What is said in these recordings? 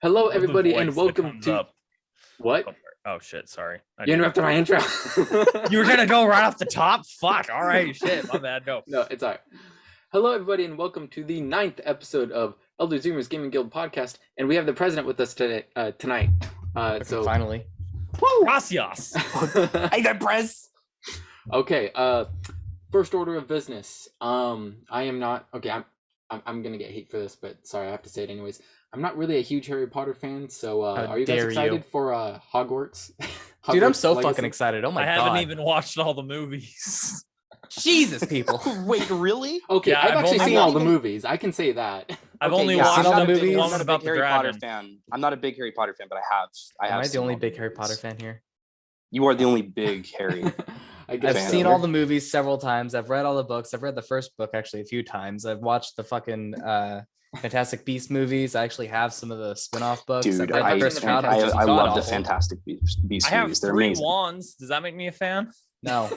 Hello, Love the everybody, voice and that welcome comes to up. what? Oh shit, sorry. You interrupted my intro. You were gonna go right off the top? Fuck. All right, shit. My bad. No. No, it's all right. Hello, everybody, and welcome to the 9th episode of Elder Zoomers Gaming Guild podcast. And we have the president with us today, tonight. So Finally. woo! Gracias. I got press. Okay. First order of business. I am not okay. I'm gonna get hate for this, but sorry, I have to say it anyways. I'm not really a huge Harry Potter fan, so are you guys dare excited you. for Hogwarts? Dude, I'm Hogwarts so Legacy? fucking excited. Oh my I god. haven't even watched all the movies. Jesus, people. Wait, really? Okay, Yeah, I've I've actually only- seen I'm all not the even- movies. I can say that. I've Okay, only yeah, watched seen all the the movies? one I'm not a about big the Harry Potter dragon. fan. I'm not a big Harry Potter fan, but I have. Am I the seen only all big the Harry movies. Potter fan here? You are the only big Harry. I I've guess fan. seen so. all the movies several times. I've read all the books. I've read the first book actually a few times. I've watched the fucking Fantastic Beast movies. I actually have some of the spin-off books. Dude, I've read I- the first I- round. I- It's just I love god the awful. Fantastic Beast I have movies. They're 3 amazing. wands. Does that make me a fan? No.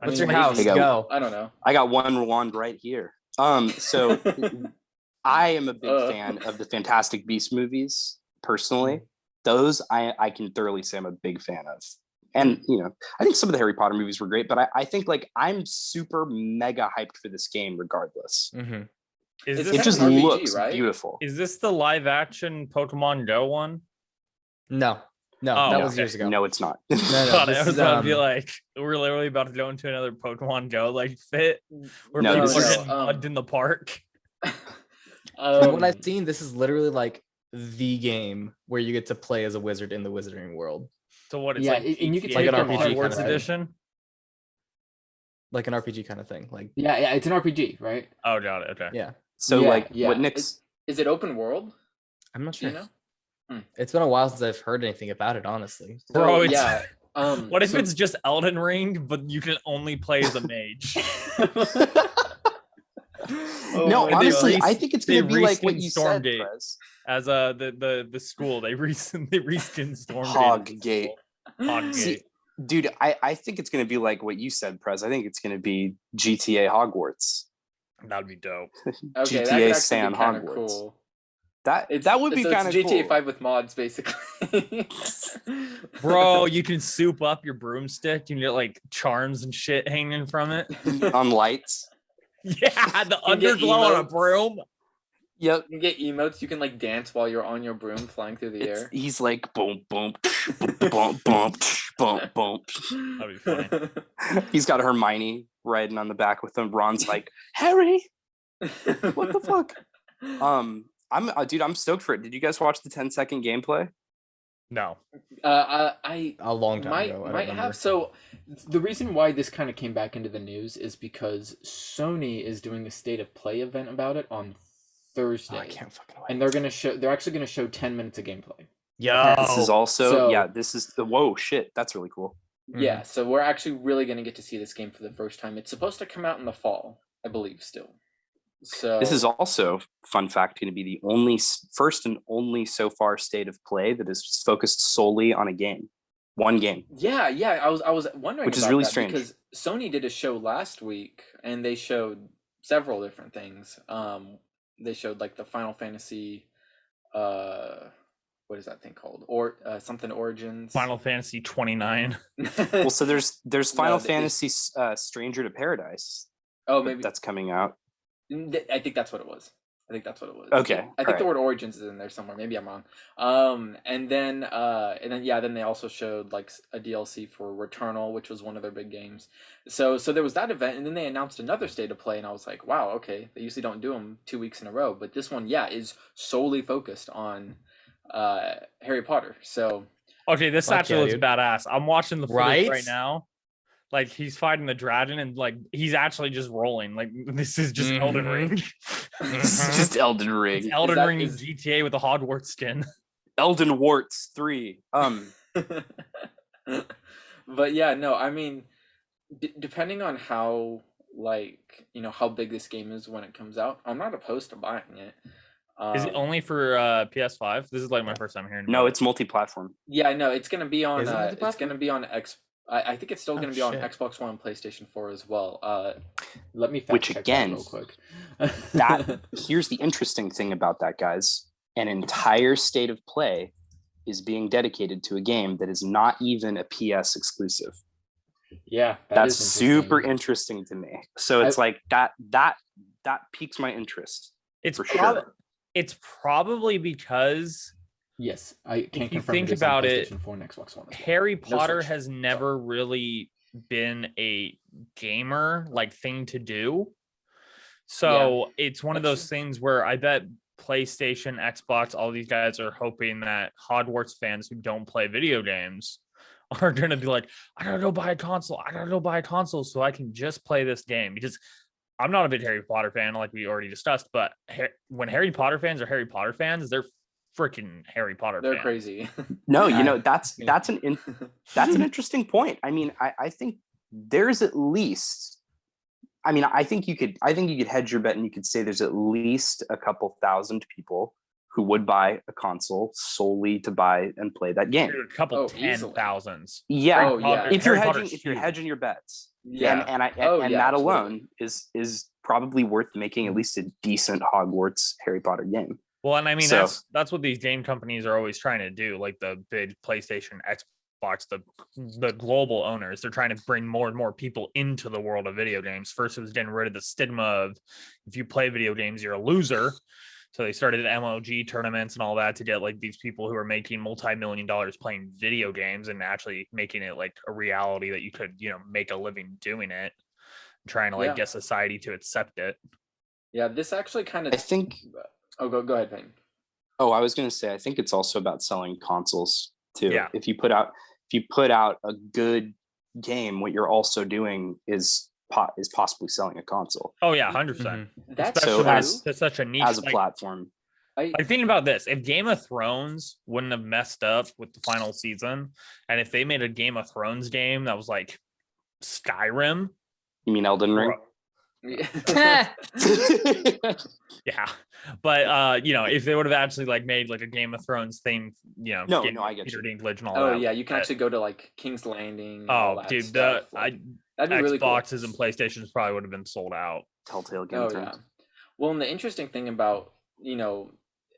I What's mean, your house? Hey, go. Go. I don't know. I got one wand right here. So I am a big fan of the Fantastic Beast movies personally. Those I can thoroughly say I'm a big fan of. And I think some of the Harry Potter movies were great, but I think like I'm super mega hyped for this game regardless. Mm-hmm. Is It's this, It just an RPG, looks right? beautiful. is this the live action Pokemon Go one? No. No, Oh, that no. was years ago. No, it's not. No, God, this I was is, about to be like, we're literally about to go into another Pokemon Go like fit where No, people this are is- getting mugged in the park. from what I've seen, this is literally like the game where you get to play as a wizard in the wizarding world. So what? It's Yeah, like and you can GTA take an RPG Hogwarts kind of thing. edition. Like an RPG kind of thing. Like yeah, it's an RPG, right? Oh, got it. Okay. yeah. So Yeah, like yeah. what Nick's Is it open world? I'm not Do sure. you know? It's been a while since I've heard anything about it, honestly. Bro, it's- yeah. What if so- it's just Elden Ring, but you can only play as a mage? Oh no, my honestly, God. I think it's They gonna be like what reskinned you said, Stormgate. Prez. As the school, they recently reskinned Stormgate. Hoggate. Hoggate. See, dude, I think it's gonna be like what you said, Prez. I think it's gonna be GTA Hogwarts. That'd be dope. Okay, that could GTA actually San be kind of Hogwarts. cool. That would be So kind of it's GTA cool. 5 with mods, basically. Bro, you can soup up your broomstick. You can get like charms and shit hanging from it. On lights. Yeah, the You can get underglow on a emotes. broom. Yep. You can get emotes. You can like dance while you're on your broom flying through the air. He's like boom, boom, boom, boom, boom, boom. That'd be funny. He's got Hermione riding on the back with him. Ron's like, Harry, what the fuck? I'm stoked for it. Did you guys watch the 10-second gameplay? No. I A long time might ago. I don't might remember. have. So the reason why this kind of came back into the news is because Sony is doing a state of play event about it on Thursday, Oh, I can't fucking wait. and they're actually gonna show 10 minutes of gameplay. Yo. This is also So- this is the whoa shit. That's really cool. Yeah, so we're actually really gonna get to see this game for the first time. It's supposed to come out in the fall, I believe, still. So This is also, fun fact, going to be the first and only so far state of play that is focused solely on a game, one game. yeah. I was wondering, Which is about really that strange. because Sony did a show last week and they showed several different things. They showed like the Final Fantasy, what is that thing called? Or something Origins. Final Fantasy 29. Well, so there's Final they- Fantasy Stranger to Paradise oh, maybe that's coming out. I think that's what it was. Okay, I think alright. the word Origins is in there somewhere. Maybe I'm wrong. And then then they also showed like a DLC for Returnal, which was one of their big games. So there was that event, and then they announced another state of play, and I was like, wow, okay. They usually don't do them 2 weeks in a row, but this one, is solely focused on Harry Potter. So Okay, this Fuck actually yeah, looks dude. badass. I'm watching the footage Right? right now. Like he's fighting the dragon and like he's actually just rolling. Like this is just Elden Mhm. Ring. This is just Elden It's Ring. Elden that- Ring is- GTA with a Hogwarts skin. Elden Warts 3. but yeah, no, I mean, depending on how how big this game is when it comes out, I'm not opposed to buying it. Is it only for PS5? This is like my first time hearing. No, about it's multi-platform. Yeah, no, it's gonna be on. Is it It's multi-platform? gonna be on X. I think it's still Oh, gonna be on shit. Xbox One, and PlayStation 4 as well. Let me fact Which check again, that real quick. That here's the interesting thing about that, guys. an entire state of play is being dedicated to a game that is not even a PS exclusive. Yeah, That's super interesting to me. So it's like that piques my interest. It's for sure. It's probably because yes, I can if you confirm think it is on about it, PlayStation 4 and Xbox One as well. Harry Potter Switch. has never really been a gamer like thing to do. So it's one of those things where I bet PlayStation, Xbox, all these guys are hoping that Hogwarts fans who don't play video games are going to be like, I gotta go buy a console. I gotta go buy a console so I can just play this game. Because I'm not a big Harry Potter fan, like we already discussed, but when Harry Potter fans are Harry Potter fans, they're freaking Harry Potter They're fans. crazy. No, that's an interesting point. I mean, I think there's at least, I think you could hedge your bet and you could say there's at least a couple thousand people who would buy a console solely to buy and play that game. A couple 10,000s. Yeah. Oh, yeah. If you're hedging your bets. Yeah. And that alone is probably worth making at least a decent Hogwarts Harry Potter game. Well, and I mean, that's what these game companies are always trying to do, like the big PlayStation, Xbox, the global owners. They're trying to bring more and more people into the world of video games. First, it was getting rid of the stigma of if you play video games, you're a loser. So they started MLG tournaments and all that to get like these people who are making multi-million dollars playing video games and actually making it like a reality that you could, make a living doing it, trying to get society to accept it. Yeah, this actually kind of. I think. Oh, go ahead, Payne. Oh, I was going to say, I think it's also about selling consoles too. Yeah. If you put out a good game, what you're also doing is possibly selling a console. Oh yeah, 100%. That's so as such a niche as a platform. Like think about this: if Game of Thrones wouldn't have messed up with the final season, and if they made a Game of Thrones game that was like Skyrim, you mean Elden Ring? Yeah, but if they would have actually like made like a Game of Thrones thing, no, I get Peter you. Dinklage and all Oh that. yeah, you can actually go to like King's Landing. Oh, dude, stuff. That'd be really cool. Xboxes and PlayStations probably would have been sold out. Telltale Game. Yeah. Well, and the interesting thing about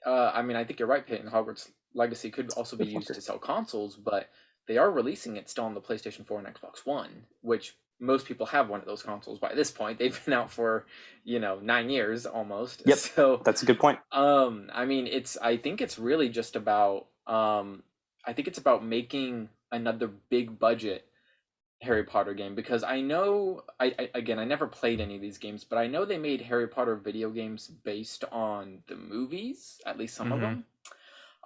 I think you're right, Peyton. Hogwarts Legacy could also be used to sell consoles, but they are releasing it still on the PlayStation 4 and Xbox One, which most people have one of those consoles by this point. They've been out for 9 years almost. Yep. So that's a good point. I think it's really just about making another big budget Harry Potter game, because I know I never played any of these games, but I know they made Harry Potter video games based on the movies, at least some of them.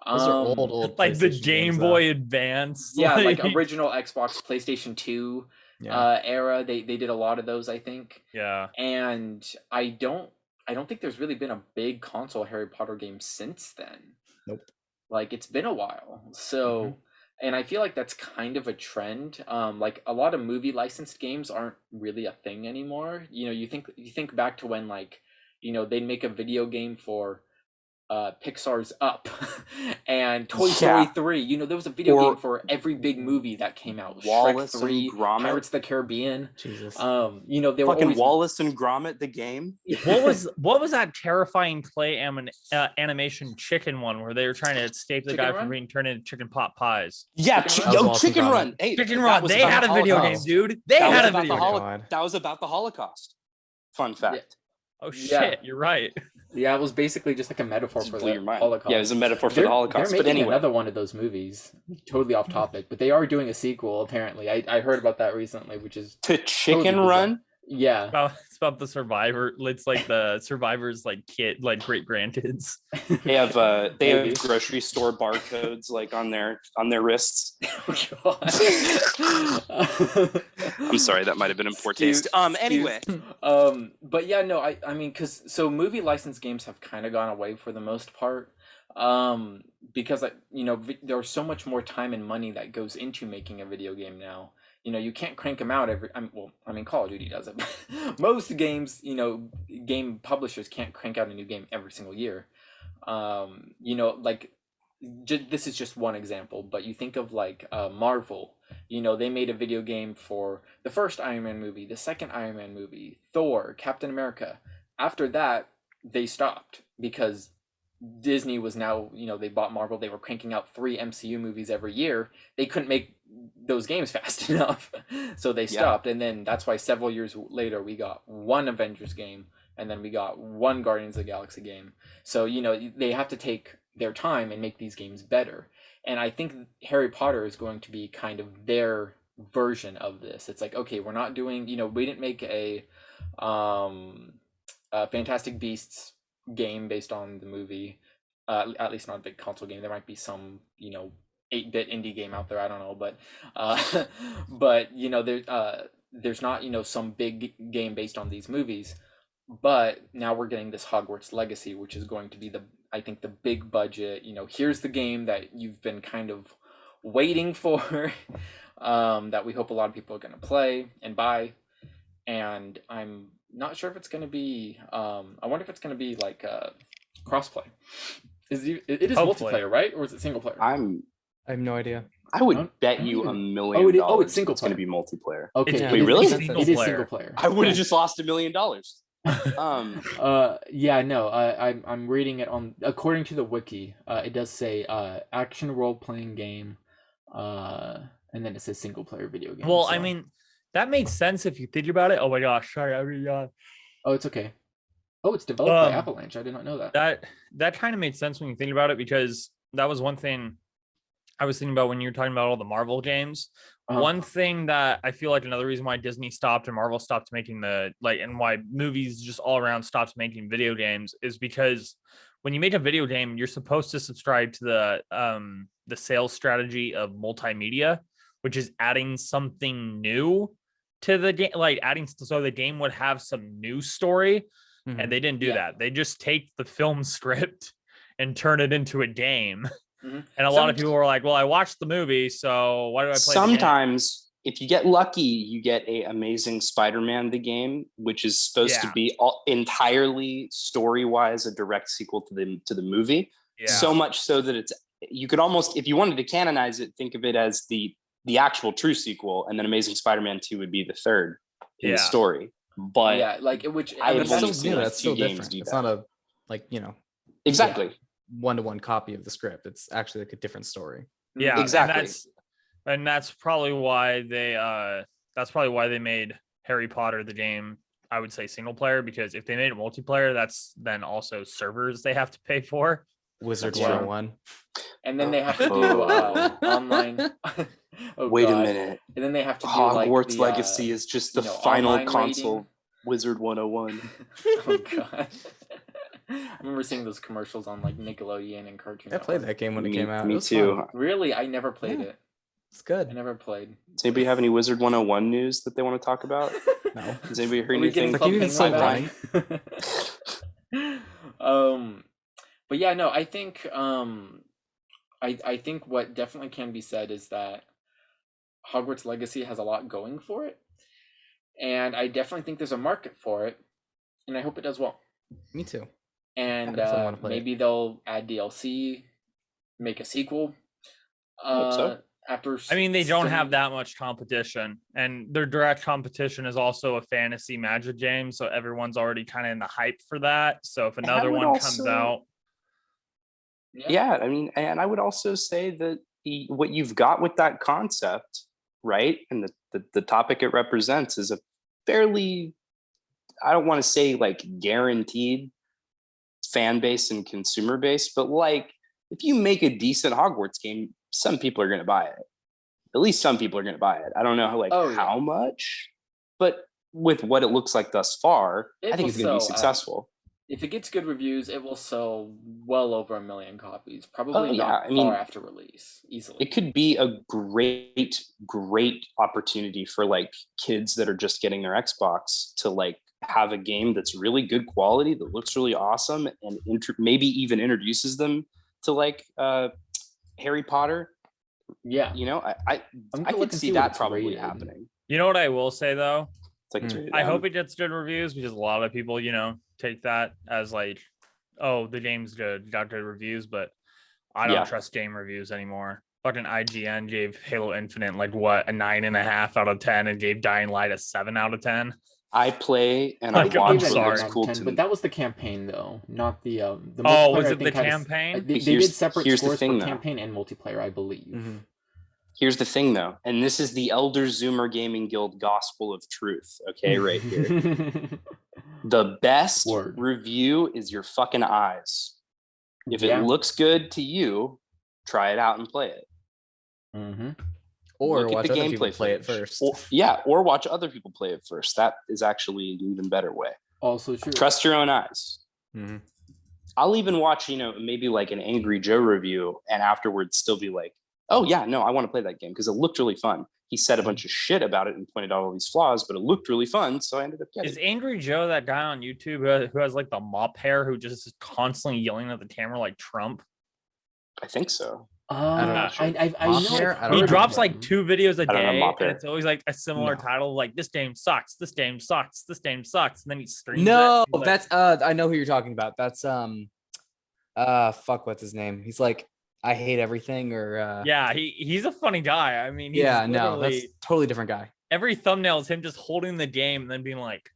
Those are old like the Game Boy Advance. Yeah, like original Xbox, PlayStation 2 era. They did a lot of those, I think. Yeah. And I don't think there's really been a big console Harry Potter game since then. Nope. Like it's been a while. So and I feel like that's kind of a trend. Like a lot of movie licensed games aren't really a thing anymore. You think back to when they'd make a video game for Pixar's Up and Toy Story 3. There was a video game for every big movie that came out. Wallace Shrek 3, and Gromit. Pirates of the Caribbean. Jesus. They were fucking always... Wallace and Gromit the game. What was that terrifying clay animation chicken one where they were trying to escape the guy from being turned into chicken pot pies? Yeah, Chicken Run. Hey, Chicken Run. They had a video game, dude. They had a video game. That was about the Holocaust. Fun fact. Oh shit, you're right. Yeah, it was basically just like a metaphor for the Holocaust. Yeah, it was a metaphor for the Holocaust. They're but making anyway, another one of those movies. Totally off topic, but they are doing a sequel apparently. I heard about that recently, which is to Chicken Run. Yeah, it's about the survivor. It's like the survivors, like kid, like great grandkids. They have grocery store barcodes like on their wrists. Oh, I'm sorry, that might have been in poor taste. Anyway, but yeah, no, I mean, so movie licensed games have kind of gone away for the most part. Because there's so much more time and money that goes into making a video game now. You can't crank them out Call of Duty does it. Most games, game publishers can't crank out a new game every single year. This is just one example, but you think of Marvel. They made a video game for the first Iron Man movie, the second Iron Man movie, Thor, Captain America. After that, they stopped because Disney was now, they bought Marvel, they were cranking out 3 MCU movies every year. They couldn't make those games fast enough, so they stopped. And then that's why several years later we got one Avengers game, and then we got one Guardians of the Galaxy game. So they have to take their time and make these games better. And I think Harry Potter is going to be kind of their version of this. It's like, okay, we're not doing, we didn't make a Fantastic Beasts game based on the movie, at least not a big console game. There might be some 8-bit indie game out there, I don't know, but but there's not some big game based on these movies. But now we're getting this Hogwarts Legacy, which is going to be I think the big budget, here's the game that you've been kind of waiting for, that we hope a lot of people are going to play and buy. And I'm not sure if it's going to be, I wonder if it's going to be like crossplay. It is Hopefully. multiplayer, right? Or is it single player? I have no idea. I would Don't- bet don't you even- $1 million. it's single It's going to player. be multiplayer. Okay, It's- it Wait, is- really? It is single player. I would have just lost $1 million. Yeah, no, I'm reading it on, according to the wiki, it does say action role-playing game, and then it says single player video game. Well, so- I mean, that makes sense if you think about it. Oh my gosh, sorry, I really Oh, it's okay. Oh, it's developed by Um, Avalanche. I did not know that. that kind of made sense when you think about it, because that was one thing I was thinking about when you were talking about all the Marvel games. Uh-huh. One thing that I feel like another reason why Disney stopped and Marvel stopped making and why movies just all around stopped making video games is because when you make a video game, you're supposed to subscribe to the sales strategy of multimedia, which is adding something new to the game, like so the game would have some new story. Mhm. And they didn't do Yeah. that. They just take the film script and turn it into a game. Mhm. And a lot of people were like, well, I watched the movie, so why do I play the game? Sometimes, if you get lucky, you get a Amazing Spider-Man the game, which is supposed to Yeah. be entirely story-wise a direct sequel to the movie. Yeah. So much so that you could almost, if you wanted to canonize it, think of it as the actual true sequel, and then Amazing Spider-Man 2 would be the third in the Yeah. story. But Yeah, like which I have That's only still seen new. like That's 2 still games different. do It's that. not Exactly. one-to-one copy of the script. It's actually like a different story. Yeah, Exactly. And that's probably why they made Harry Potter the game, I would say single player, because if they made it multiplayer, that's then also servers they have to pay for. Wizard That's true. 101. and then they have to do online. Oh, Wait God. a minute. And then they have to do Hogwarts the, Legacy is just the final online console rating. Wizard 101. Oh God. I remember seeing those commercials on like Nickelodeon and Cartoon I played Network. that game when it came out. It Me was too. fun. Really, I never played Yeah. it. It's I good. never played. Does anybody have any Wizard 101 news that they want to talk about? No. Has anybody heard Are we getting anything? Club Club Penguin Penguin still back? But yeah, no, I think I think what definitely can be said is that Hogwarts Legacy has a lot going for it, and I definitely think there's a market for it, and I hope it does well. Me too. And definitely wanna play it. maybe they'll add DLC, make a sequel. Hope so. After I mean, they don't some- have that much competition, and their direct competition is also a fantasy magic game, so everyone's already kind of in the hype for that. So if And I another would one comes also- out, Yeah, I mean, and I would also say that what you've got with that concept, right, and the topic it represents is a fairly, I don't want to say like guaranteed fan base and consumer base, but like if you make a decent Hogwarts game, some people are going to buy it. At least some people are going to buy it. I don't know how much, but with what it looks like thus far, It I think will it's going to be sell, successful. If it gets good reviews, it will sell well over 1 million copies. Probably yeah, not I mean, far after release, easily. It could be a great opportunity for like kids that are just getting their Xbox to like have a game that's really good quality, that looks really awesome, and maybe even introduces them to like Harry Potter. Yeah, You know, I'm I gonna look could and see what that it's probably rated. happening. you know what I will say though? It's like it's rated I M. hope it gets good reviews, because a lot of people, take that as like, oh, the game's good, got good reviews, but I don't Yeah. trust game reviews anymore. Fucking IGN gave Halo Infinite like what, a 9.5 out of 10, and gave Dying Light a 7 out of 10. I play and Like, I I'm watch what sorry. looks cool to But me. that was the campaign though, not the Oh, multiplayer. was I it the think had campaign? they Here's- did separate here's the scores thing, for though. campaign and multiplayer, I believe. Mhm. Here's the thing, though, and this is the Elder Zoomer Gaming Guild gospel of truth. Okay, right here. The best Word. review is your fucking eyes. If Yeah. it looks good to you, try it out and play it. Mm-hmm. Or Look at watch the other people gameplay play it footage. first. Or watch other people play it first. That is actually an even better way. Also true. Trust your own eyes. Mhm. I'll even watch, maybe like an Angry Joe review and afterwards still be like, oh yeah, no, I want to play that game because it looked really fun. He said a bunch of shit about it and pointed out all these flaws, but it looked really fun, so I ended up getting Is it. Angry Joe that guy on YouTube who has like the mop hair who just is constantly yelling at the camera like Trump? I think so. I don't know. I Mop know hair? I've I don't He know. heard drops of like him. 2 videos a I don't know, day, mop and hair. it's always like a similar No. title, like "This game sucks, this game sucks, this game sucks," and then he streams. No, it. He's like, that's I know who you're talking about. That's fuck, what's his name? He's like, I hate everything, or yeah, he's a funny guy. I mean, he's yeah, no, that's literally- totally different guy. every thumbnail is him just holding the game and then being like,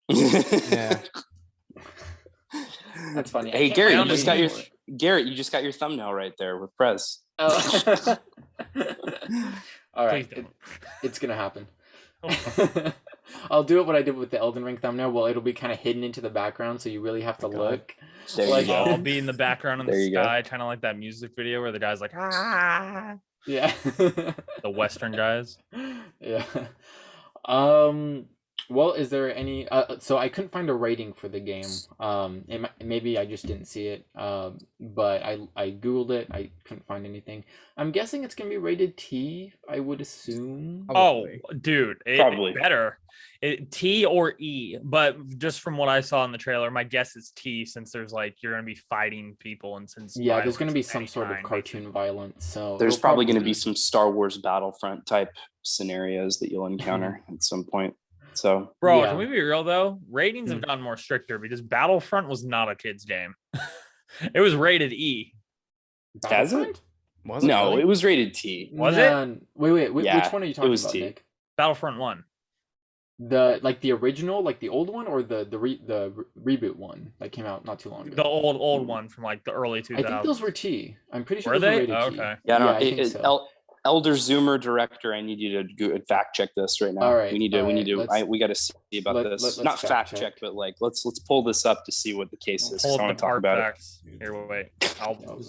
Yeah. That's funny. I Hey can't Gary, find you just it got your anymore. Garrett, you just got your thumbnail right there with Prez. Oh. All right, "Please don't." it's gonna happen. Oh. I'll do it what I did with the Elden Ring thumbnail. Well, it'll be kind of hidden into the background, so you really have to Oh, God. look. There you Like- go. I'll be in the background in There the you go. sky, kind of like that music video where the guy's like, "Ah," Yeah. the Western guys. Yeah. Well, is there any so I couldn't find a rating for the game. Maybe I just didn't see it. But I googled it. I couldn't find anything. I'm guessing it's going to be rated T, I would assume. Probably. Oh, dude, Probably. better. T or E, but just from what I saw in the trailer, my guess is T, since there's like you're gonna be fighting people, and since Yeah, there's going to be violence of some any sort of kind cartoon makes violence. So There's it'll probably going to be some Star Wars Battlefront type scenarios that you'll encounter at some point. So Bro, Yeah. can we be real though? Ratings have Hmm. gotten more stricter because Battlefront was not a kid's game. It was rated E. Has it? Battlefront? Was it no, really? it was rated T. Was it? Nah, Wait, Yeah, which one are you it talking was about, T. Nick? Battlefront 1. The original, like the old one, or the reboot one that came out not too long ago? The old one from like the early 2000s. I think those were T. I'm pretty sure Were those were they? rated Oh, T. okay. Yeah, no, I think so. Elder Zoomer director, I need you to go fact check this right now. All right, we need all to right, we got to see about this. let's Not fact fact check, check. but like let's pull this up to see what the case is. 'cause Hold I the want to talk hard about it. facts. Here, wait. I'll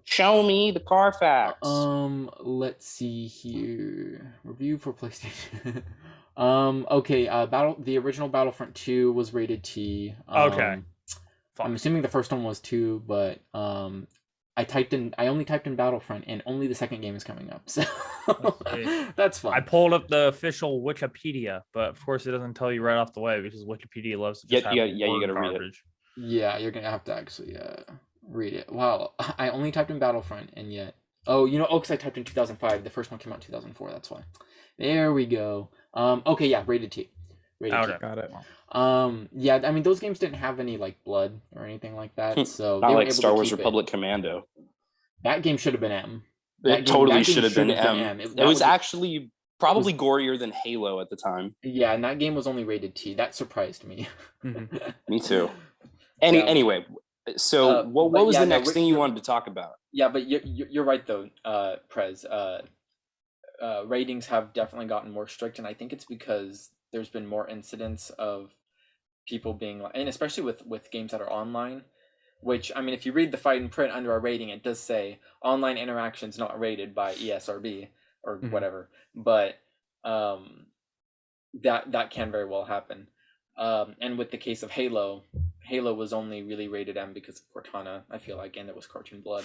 Show me the Carfax. Let's see here. Review for PlayStation. Okay. The original Battlefront 2 was rated T. Okay. Fuck. I'm assuming the first one was 2, but I only typed in Battlefront, and only the second game is coming up. So see. that's fine. I pulled up the official Wikipedia, but of course it doesn't tell you right off the way because Wikipedia loves to just Yeah, have you word gotta read it. garbage. Yeah, you're gonna have to actually read it. Wow, I only typed in Battlefront, and yet because I typed in 2005. The first one came out in 2004. That's why. There we go. Okay, yeah, rated T. Rated Okay. T. Got it. Yeah, I mean those games didn't have any like blood or anything like that, so Not they were like able Star to Wars keep it. Republic Commando. That game should have been M. It totally that game should have been M. It It was a- actually probably gorier than Halo at the time. Yeah, and that game was only rated T. That surprised me. Mhm. Me too. Yeah. Anyway, so what but was yeah, the no, next thing you wanted to talk about? Yeah, but you're right though, Prez. Ratings have definitely gotten more strict, and I think it's because there's been more incidents of people being like, and especially with games that are online. Which, I mean, if you read the fine print under our rating, it does say online interactions not rated by ESRB or Mhm. whatever. But that can very well happen. And with the case of Halo was only really rated M because of Cortana, I feel like, and it was cartoon blood.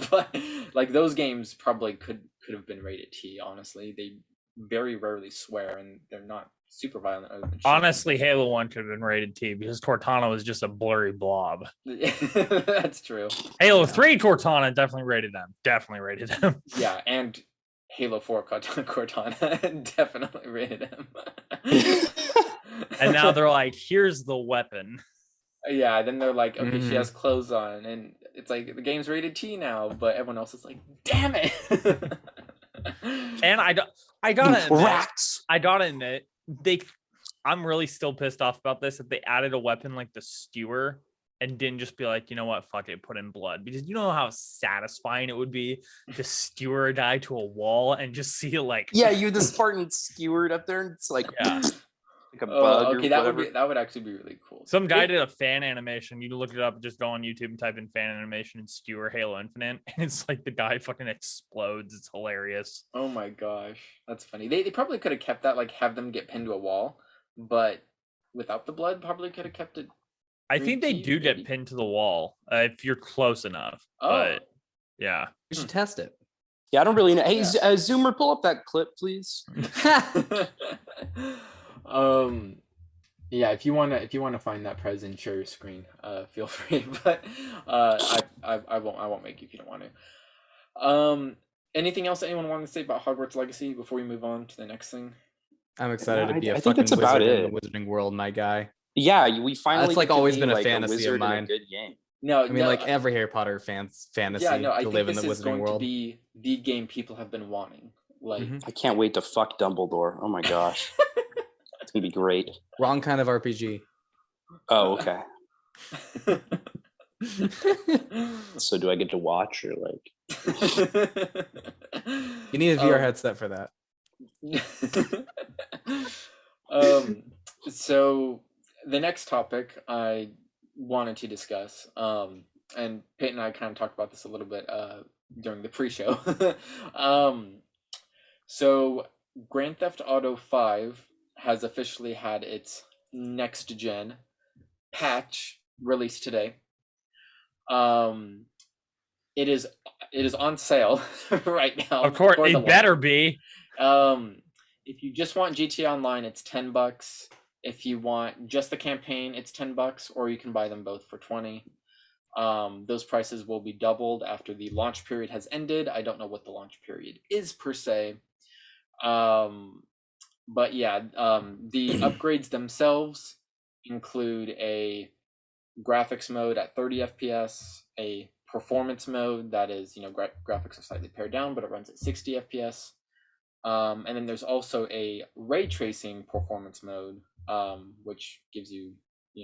But like those games probably could have been rated T. Honestly, they very rarely swear, and they're not super violent. Other than shooting. Honestly, Halo 1 could have been rated T because Cortana was just a blurry blob. That's true. Halo 3 Cortana definitely rated them. Definitely rated them. Yeah, and Halo 4 Cortana definitely rated him. And now they're like, here's the weapon. Yeah, then they're like, okay, she Mhm. has clothes on, and it's like the game's rated T now, but everyone else is like, damn it. And I gotta admit, Rats. I gotta admit, I'm really still pissed off about this, that they added a weapon like the skewer and didn't just be like, you know what, fuck it, put in blood. Because you know how satisfying it would be to skewer a guy to a wall and just see it like, Yeah, you the Spartan skewered up there, and it's like, yeah. like a bug okay, or that whatever. would actually be really cool. Some guy did a fan animation. You can look it up, just go on YouTube and type in fan animation and skewer Halo Infinite. And it's like the guy fucking explodes. It's hilarious. Oh my gosh, that's funny. They probably could have kept that, like have them get pinned to a wall, but without the blood, probably could have kept it. I think they do get maybe? pinned to the wall if you're close enough. Oh. But yeah. We should test it. Yeah, I don't really know. Hey, Yeah. Zoomer, pull up that clip, please. Yeah, if you wanna find that present, share your screen. Feel free, but I won't make you if you don't want to. Anything else anyone wanted to say about Hogwarts Legacy before we move on to the next thing? I'm excited to be I a think fucking that's about wizard in it. the wizarding world, my guy. Yeah, we finally. That's, like, get to always be, been a like, fantasy of wizard in a mine. good game. No, I mean, like every Harry Potter fantasy yeah, no, I to think live in this the is wizarding going to world. be the game people have been wanting. Like, Mhm. I can't wait to fuck Dumbledore. Oh my gosh, it's gonna be great. Wrong kind of RPG. Oh, okay. So do I get to watch or like? You need a VR headset for that. So the next topic I wanted to discuss, and Peyton and I kind of talked about this a little bit during the pre-show. So Grand Theft Auto 5 has officially had its next gen patch released today. It is on sale right now. Of course, for the it better be. If you just want GTA Online, it's $10. If you want just the campaign, it's $10, or you can buy them both for $20. Those prices will be doubled after the launch period has ended. I don't know what the launch period is per se. But yeah, the upgrades themselves include a graphics mode at 30 FPS, a performance mode that is, graphics are slightly pared down, but it runs at 60 FPS. And then there's also a ray tracing performance mode, which gives you,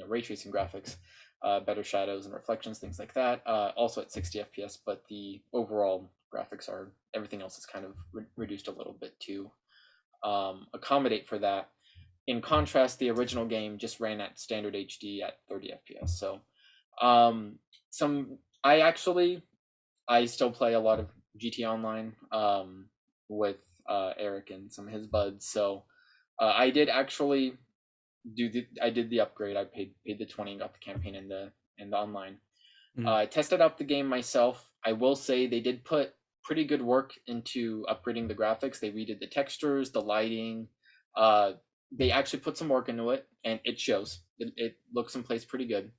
ray tracing graphics, better shadows and reflections, things like that. Also at 60 FPS, but the overall graphics everything else is kind of reduced a little bit to accommodate for that. In contrast, the original game just ran at standard HD at 30 FPS. So, I still play a lot of GTA Online with Eric and some of his buds. So, I did actually I did the upgrade. I paid the 20 and got the campaign and the online. I tested out the game myself. I will say they did put pretty good work into upgrading the graphics. They redid the textures, the lighting. They actually put some work into it, and it shows. It looks and plays pretty good.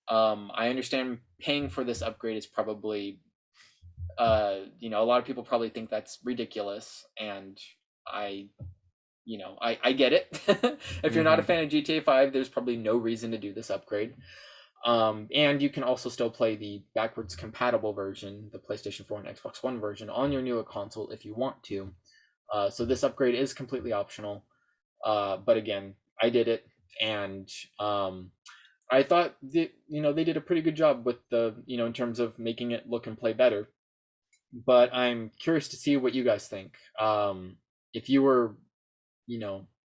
I understand paying for this upgrade is probably, a lot of people probably think that's ridiculous, and I get it. If you're not a fan of GTA 5, there's probably no reason to do this upgrade. And you can also still play the backwards compatible version, the PlayStation 4 and Xbox One version, on your newer console if you want to. So this upgrade is completely optional. But again, I did it, and I thought that, they did a pretty good job with the, in terms of making it look and play better. But I'm curious to see what you guys think. If you were,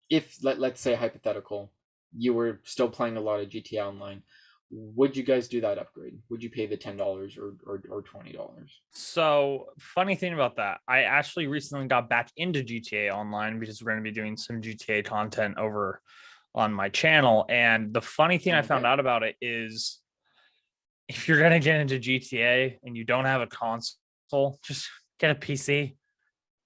if let's say hypothetical, you were still playing a lot of GTA Online, would you guys do that upgrade? Would you pay the $10 or $20? So funny thing about that, I actually recently got back into GTA Online because we're going to be doing some GTA content over on my channel. And the funny thing I found out about it is, if you're going to get into GTA and you don't have a console, just get a PC.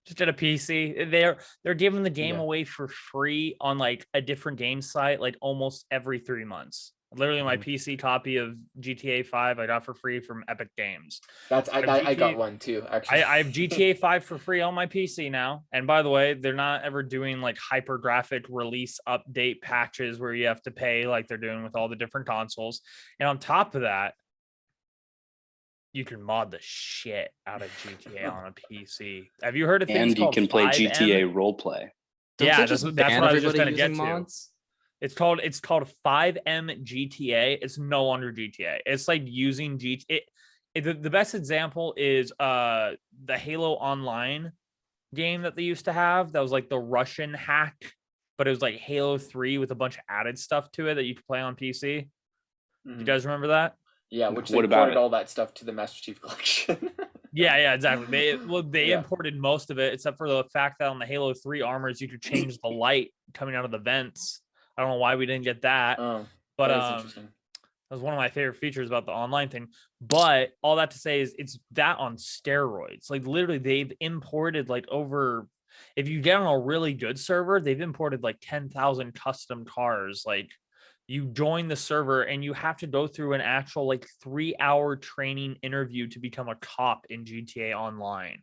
Just get a PC. They're giving the game away for free on like a different game site, like almost every 3 months. Literally, my PC copy of GTA 5 I got for free from Epic Games. I got one too, actually. I have GTA 5 for free on my PC now. And by the way, they're not ever doing like hyper graphic release update patches where you have to pay like they're doing with all the different consoles. And on top of that, you can mod the shit out of GTA on a PC. Have you heard of things And you called can play 5M? GTA roleplay. Don't Yeah, they that's just what ban I was just everybody gonna get using to. mods? It's called 5M GTA. It's no longer GTA. It's like using the best example is the Halo Online game that they used to have. That was like the Russian hack, but it was like Halo 3 with a bunch of added stuff to it that you could play on PC. Do you guys remember that? Yeah, which What they about ported it? all that stuff to the Master Chief Collection. Yeah, exactly. They Yeah. imported most of it, except for the fact that on the Halo 3 armors you could change the light coming out of the vents. I don't know why we didn't get that, Oh, but that is interesting. that was one of my favorite features about the online thing. But all that to say is it's that on steroids. Like literally, they've imported like over. If you get on a really good server, they've imported like 10,000 custom cars. Like you join the server and you have to go through an actual like 3-hour training interview to become a cop in GTA Online.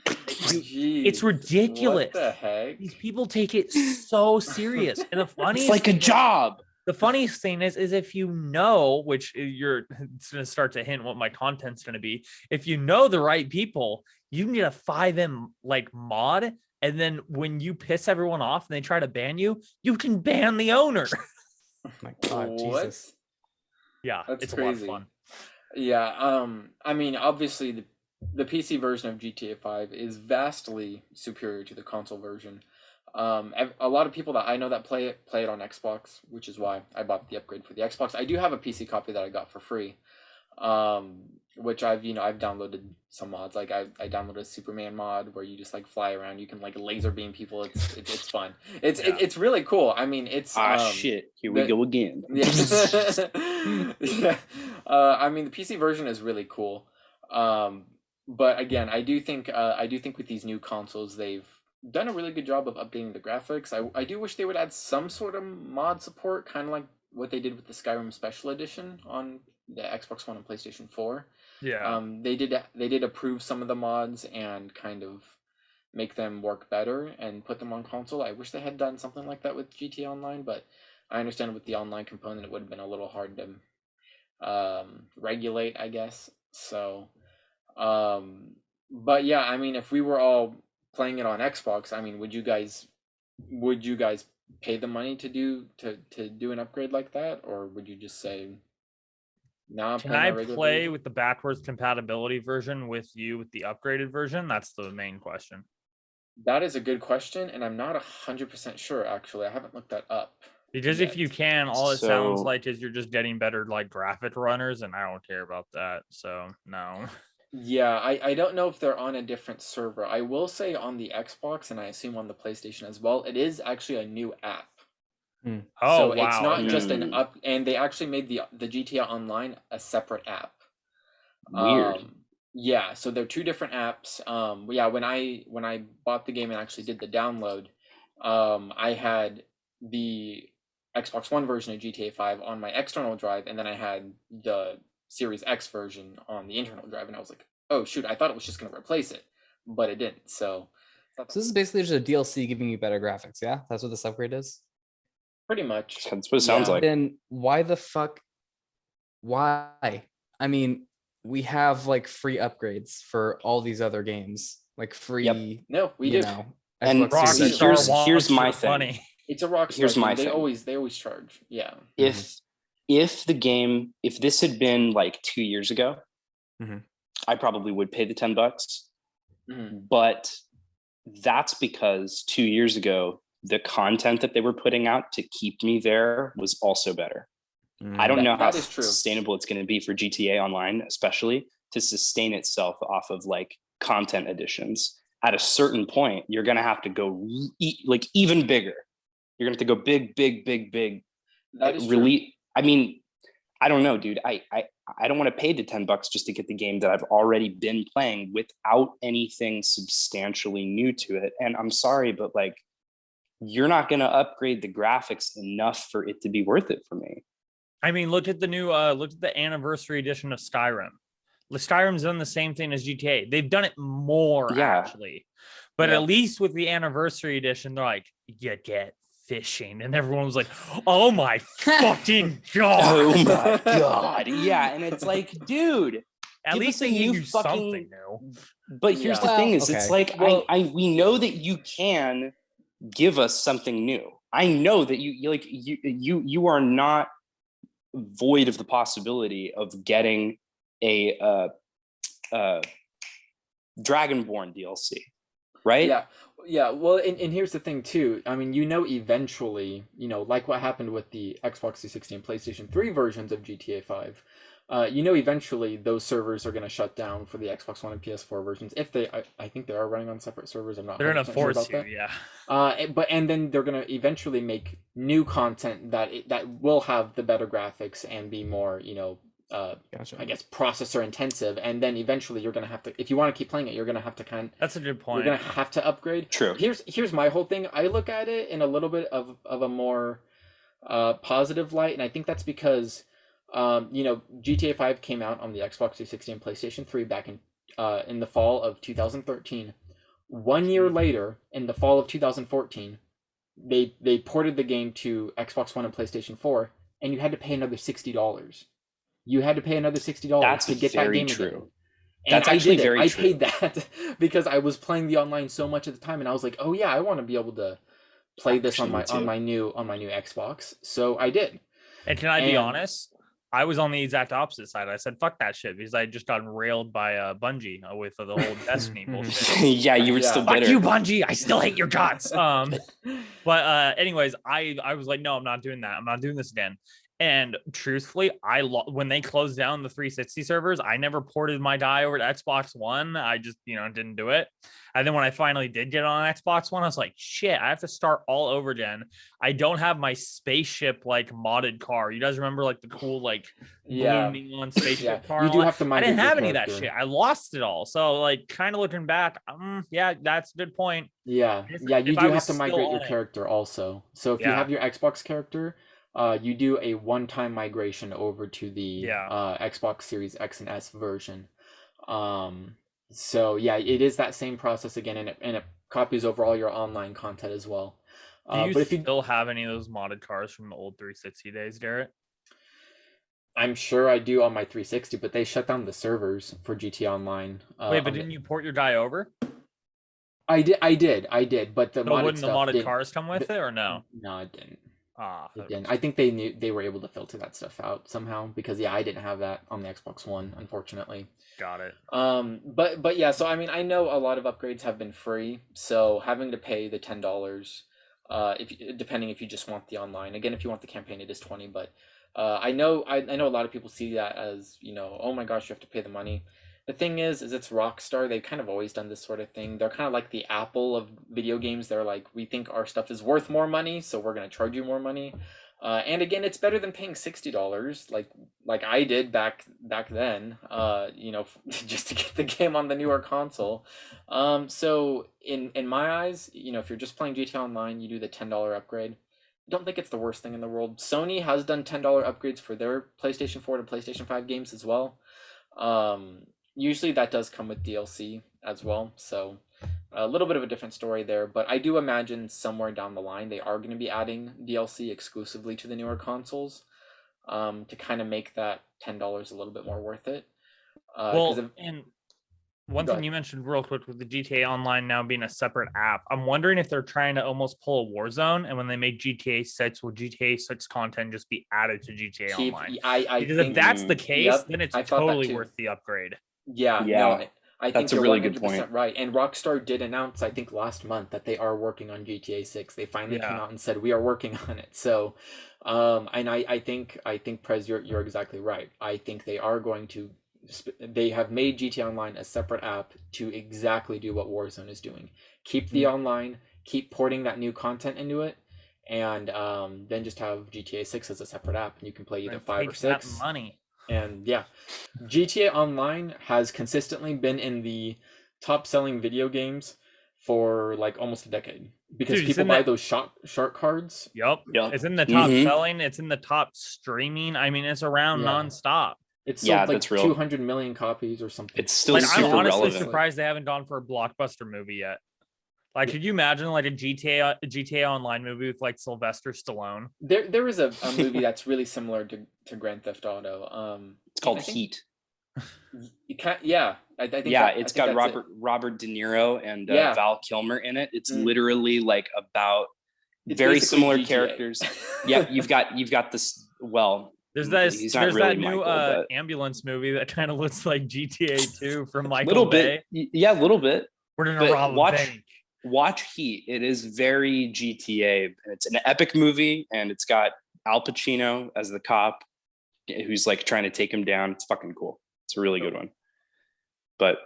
It's Jeez, ridiculous. What the heck? These people take it so serious. And the funniest It's like a thing is- job. the funniest thing is if you know, which it's going to start to hint what my content's going to be. If you know the right people, you can get a 5M like mod, and then when you piss everyone off and they try to ban you, you can ban the owner. Oh my God, What? Jesus. Yeah, That's it's crazy. a lot of fun. Yeah, I mean, obviously the PC version of GTA 5 is vastly superior to the console version. A lot of people that I know that play it on Xbox, which is why I bought the upgrade for the Xbox. I do have a PC copy that I got for free, which I've downloaded some mods. Like I downloaded a Superman mod where you just like fly around. You can like laser beam people. It's fun. It's really cool. I mean, it's Shit. Here we go again. Yeah. Yeah. I mean, the PC version is really cool. But again, I do think with these new consoles, they've done a really good job of updating the graphics. I do wish they would add some sort of mod support, kind of like what they did with the Skyrim Special Edition on the Xbox One and PlayStation 4. Yeah. They did approve some of the mods and kind of make them work better and put them on console. I wish they had done something like that with GTA Online, but I understand with the online component it would have been a little hard to regulate, I guess. So, but yeah, I mean, if we were all playing it on Xbox, I mean, would you guys pay the money to do an upgrade like that, or would you just say, "Nah"? Can I play with the backwards compatibility version with you with the upgraded version? That's the main question. That is a good question, and I'm not 100% sure. Actually, I haven't looked that up. Because if you yet. can, all it sounds So- like is you're just getting better like graphic runners, and I don't care about that. So no. Yeah, I don't know if they're on a different server. I will say on the Xbox, and I assume on the PlayStation as well, it is actually a new app. Oh So wow. it's not just an Hmm. up, and they actually made the GTA Online a separate app. Weird. Yeah, so they're two different apps. Yeah, when I bought the game and actually did the download, I had the Xbox One version of GTA 5 on my external drive, and then I had the Series X version on the internal drive, and I was like, oh shoot, I thought it was just gonna replace it, but it didn't. So So this is basically just a DLC giving you better graphics, yeah? That's what this upgrade is? pretty much. That's what it sounds Yeah. like. Then why the fuck? Why? I mean, we have like free upgrades for all these other games, like free, No, we you do. know. And Xbox see, Series here's- X. here's my wants your thing. money. It's a Rockstar Here's thing. my They thing. always charge. Yeah. If this had been like 2 years ago, Mhm. I probably would pay the $10. Mhm. But that's because 2 years ago, the content that they were putting out to keep me there was also better. I don't know how That is true. sustainable it's going to be for GTA Online, especially to sustain itself off of like content additions. At a certain point, you're going to have to go like even bigger. You're going to have to go big. That is true. Really, I mean, I don't know, dude. I don't want to pay the $10 just to get the game that I've already been playing without anything substantially new to it. And I'm sorry, but like, you're not going to upgrade the graphics enough for it to be worth it for me. I mean, look at the anniversary edition of Skyrim. Skyrim's done the same thing as GTA. They've done it more actually, but Yeah. at least with the anniversary edition, they're like, you get fishing, and everyone was like, oh my fucking god. Oh my god. Yeah. And it's like, dude, At give least us a they give new you fucking- something new. but here's the Well, thing is, it's okay. like, Well- we know that you can give us something new. I know that you are not void of the possibility of getting a Dragonborn DLC, right? Yeah. Well, and here's the thing too. I mean, eventually, like what happened with the Xbox 360 and PlayStation 3 versions of GTA 5. Eventually those servers are going to shut down for the Xbox One and PS4 versions. If I think they are running on separate servers. I'm not. They're gonna 100% sure force about you, that. yeah. And then they're gonna eventually make new content that will have the better graphics and be more, Gotcha. I guess processor intensive. And then eventually you're gonna have to, if you want to keep playing it, you're gonna have to That's a good you're point. gonna have to upgrade. True. Here's my whole thing. I look at it in a little bit of a more positive light, and I think that's because GTA 5 came out on the Xbox 360 and PlayStation 3 back in the fall of 2013. 1 year later, in the fall of 2014, they ported the game to Xbox One and PlayStation 4, and you had to pay another $60. You had to pay another $60 That's to get that very game true. again. And That's actually very I true. paid that because I was playing the online so much at the time, and I was like, oh yeah, I want to be able to play this on my new Xbox. So I did. And can I be honest? I was on the exact opposite side. I said, fuck that shit, because I just got railed by Bungie with the whole Destiny bullshit. Yeah, you were still bitter. Fuck you, Bungie. I still hate your guts. But anyways, I was like, no, I'm not doing that. I'm not doing this again. And truthfully, when they closed down the 360 servers, I never ported my die over to Xbox One. I just, didn't do it. And then when I finally did get on Xbox One, I was like, shit, I have to start all over again. I don't have my spaceship like modded car. You guys remember like the cool like blue neon spaceship car? You do have to I didn't migrate have your any of that character. shit. I lost it all. So like kind of looking back, yeah, that's a good point. Yeah, you do have to migrate your character also. So if you have your Xbox character, you do a one-time migration over to the Xbox Series X and S version. So yeah, it is that same process again, and it copies over all your online content as well. Do you still have any of those modded cars from the old 360 days, Garrett? I'm sure I do on my 360, but they shut down the servers for GTA Online. Wait, but didn't you port your die over? I did, but the wouldn't the modded cars come with it, or no? No, it didn't. It didn't. I think they were able to filter that stuff out somehow, because I didn't have that on the Xbox One, unfortunately. Got it. But yeah, so I mean, I know a lot of upgrades have been free, so having to pay the $10, depending if you just want the online. Again, if you want the campaign, it is $20. But I know a lot of people see that as, oh my gosh, you have to pay the money. The thing is it's Rockstar. They've kind of always done this sort of thing. They're kind of like the Apple of video games. They're like, we think our stuff is worth more money, so we're going to charge you more money. And again, it's better than paying $60, like I did back then, just to get the game on the newer console. So in my eyes, if you're just playing GTA Online, you do the $10 upgrade. I don't think it's the worst thing in the world. Sony has done $10 upgrades for their PlayStation 4 to PlayStation 5 games as well. Usually that does come with DLC as well, so a little bit of a different story there, but I do imagine somewhere down the line they are going to be adding DLC exclusively to the newer consoles, to kind of make that $10 a little bit more worth it. And one thing you mentioned real quick with the GTA Online now being a separate app, I'm wondering if they're trying to almost pull a Warzone, and when they make GTA 6, will GTA 6 content just be added to GTA Online? Because if that's the case, then it's totally worth the upgrade. Yeah. No, I think that's a really good point. Right. And Rockstar did announce, I think last month, that they are working on GTA 6. They finally came out and said, we are working on it. So, and I think Prez, you're exactly right. I think they are going to. They have made GTA Online a separate app to exactly do what Warzone is doing. Keep the online, keep porting that new content into it, and then just have GTA 6 as a separate app, and you can play either 5 or 6. That money. And yeah, GTA Online has consistently been in the top selling video games for like almost a decade, because people buy those shark cards. Yep. It's in the top selling. It's in the top streaming. I mean, it's around nonstop. It's sold like 200 million copies or something. It's still super I'm honestly relevant. surprised they haven't gone for a blockbuster movie yet. Like, could you imagine like a GTA Online movie with like Sylvester Stallone? There is a movie that's really similar to Grand Theft Auto. It's called Heat. You can't. Yeah, I think. Yeah, I it's think got that's it. Robert De Niro and Yeah. Val Kilmer in it. It's Mm. literally like about It's very basically similar GTA. characters. Yeah, you've got this. Well, There's he's not really that new Michael, but ambulance movie that kind of looks like GTA 2 from Michael little Bay. bit. Yeah, a little bit. We're gonna But rob a bank. watch Heat. It is very GTA. It's an epic movie, and it's got Al Pacino as the cop who's like trying to take him down. It's fucking cool. It's a really good one. But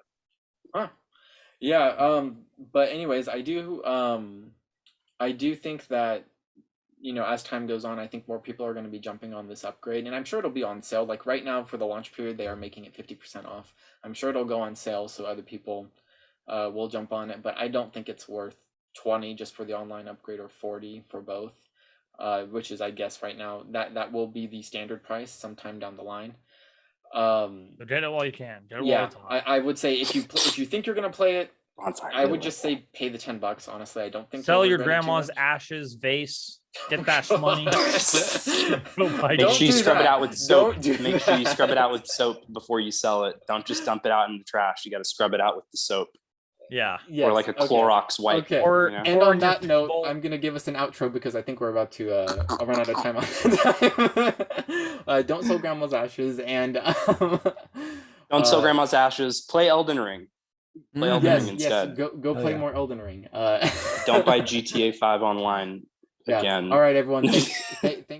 Yeah. But anyways, I do think that, as time goes on, I think more people are going to be jumping on this upgrade, and I'm sure it'll be on sale. Like right now for the launch period, they are making it 50% off. I'm sure it'll go on sale, so other people will jump on it. But I don't think it's worth 20 just for the online upgrade or 40 for both, which is, I guess, right now that will be the standard price sometime down the line. So get it while you can. Get it while Yeah, it's hot. I would say if you think you're gonna play it, on fire. I would just say pay the $10. Honestly, I don't think Sell you'll your regret it too grandma's much. ashes vase. Get that money. Make Don't sure you do scrub it that. out with soap. Don't do Make sure you that. scrub it out with soap before you sell it. Don't just dump it out in the trash. You got to scrub it out with the soap Yeah. Yes, or like a okay. Clorox wipe. Okay. Or you know? And or on that your note, table- I'm gonna give us an outro because I think we're about to run out of time. Don't sell grandma's ashes, and Don't sell grandma's ashes. Play Elden Ring. Play Elden yes, Ring instead. yes, go Oh, play yeah. more Elden Ring. Don't buy GTA 5 online Yeah. again. All right, everyone. Thanks.